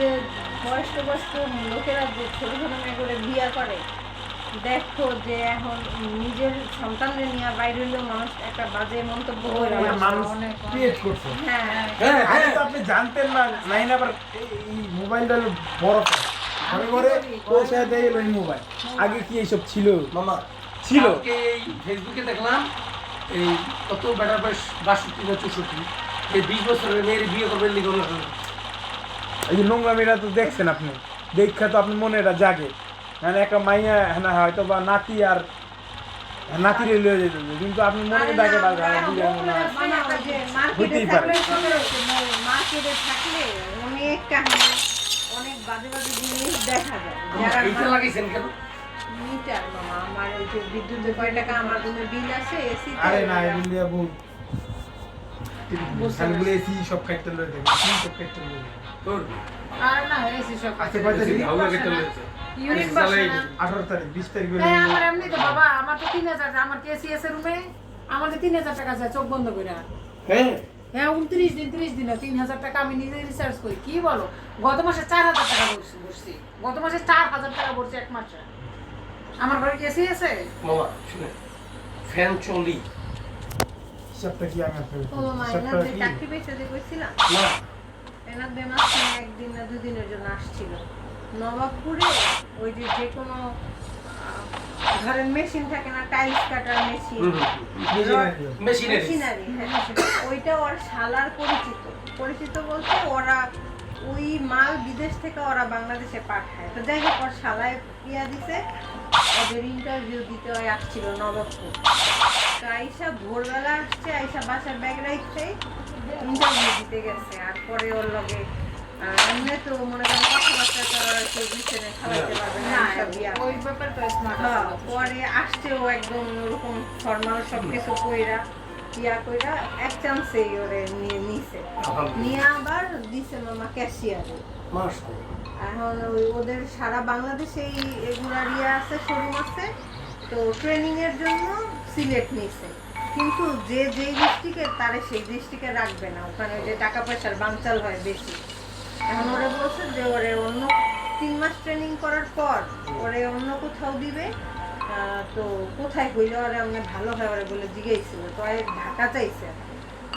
যে বয়স্ক বয়স্ক লোকেরা যে ছোট ছোট মেয়ে করে বিয়ে করে, দেখো যে এখন নিজের সন্তানদের নিয়ে বাইরে হইলেও মানুষ একটা বাজে মন্তব্য করে মানুষ ক্রিয়েট করছে। হ্যাঁ হ্যাঁ আগে তো আপনি জানতেন না, নাই না আবার এই মোবাইলটা হলো বড় ফোন, ঘরে ঘরে পৌঁছায় দেয় এই মোবাইল। আগে কি এইসব ছিল? মামা ছিল। কালকে এই ফেসবুকে দেখলাম এই কত বেটার বয়স 62 না 64 এই 20 বছরের মেয়ের বিয়ে করবেন লিখে হলো। এই যে নোংরামিটা তো দেখছেন আপনি, দেখা তো আপনি মনে এটা জাগে, মানে একটা মাইয়া হ্যাঁ হয়তো বা নাতি আর নাতিরে লিয়ে যেত, কিন্তু আপনি মনে জাগে হইতেই পারে। মার্কেটে থাকলে অনেক কাহিনী, অনেক বাজে বাজে জিনিস দেখা যায়। এইটা লাগাইছেন কেন? মিটার মামা, আমার ওই যে বিদ্যুতের কয় টাকা আমার রুমে বিল আসে, এসি আরে না এগুলো দিয়ে বহু সালগুলো এসি সব খাইতে লয়ে দেবে, কি সব খাইতে লয়ে দেবে। তোর আর না এসি সব আচ্ছা কয় তারিখ? ভালো কেটে লইছে ইউনিট বসে না 18 তারিখ 20 তারিখ হ্যাঁ আমার এমনি তো বাবা আমার তো 3000 আমার কেসিএস এর রুমে আমাদের 3000 টাকা যায় চোখ বন্ধ করে। হ্যাঁ হ্যাঁ 29 দিন 30 দিন 3000 টাকা আমি নিজে রিসার্চ করি। কি বলো, গত মাসে 4000 টাকা বসছি, গত মাসে 4000 টাকা বসছি এক মাসে। আমার ঘরে কেসি আছে মামা শুনে ফ্যান চলি হিসাবটা কি আমি আপনাকে ও মা, হিসাবটা এনার যে কি? চাকরি পেয়েছে যে কইছিলাম, না এনার বেমাসে একদিন না দুদিনের জন্য আসছিল নবাবপুরে। ওই যে যে কোনো ঘরের মেশিন থাকে না, টাইলস কাটার মেশিন, মেশিনারি মেশিনারি, ওইটা ওর শালার পরিচিত। পরিচিত বলতে ওরা ওই মাল বিদেশ থেকে ওরা বাংলাদেশে পাঠায়। তো যাই হোক ওর শালায় পিয়া দিছে, ওদের ইন্টারভিউ দিতে ওই আসছিল নবাবপুর। তো আইসা ভোরবেলা আসছে, আইসা বাসার ব্যাগ রাখছে, ইন্টারভিউ দিতে গেছে। আর পরে ওর লগে এমনি তো মনে করেন কথাবার্তা করার কেউ দিচ্ছে না, খাওয়াইতে পারবে না, এইসব বিয়া। ওই ব্যাপারটা স্মার্ট হ্যাঁ, পরে আসছে ও একদম ওরকম ফর্মাল সব কিছু কইরা ইয়া কইরা এক চান্সেই ওরে নিয়ে নিছে, নিয়ে আবার দিছে মামা ক্যাশিয়ারে। মাশাআল্লাহ এখন ওই ওদের সারা বাংলাদেশেই এগুলার ইয়া আছে, শোরুম আছে। তো ট্রেনিং এর জন্য সিলেট নিছে, কিন্তু যে যেই ডিস্ট্রিক্টের তারে সেই ডিস্ট্রিক্টে রাখবে না, ওখানে ওই যে টাকা পয়সার বানচাল হয় বেশি। এখন ওরা বলছে যে ওরে অন্য 3 মাস ট্রেনিং করার পর ওরে অন্য কোথাও দিবে। তো কোথায় হইলে ওরে অনেক ভালো হয় ওরে বলে জিজ্ঞাসছিল, তো ঢাকা চাইছে।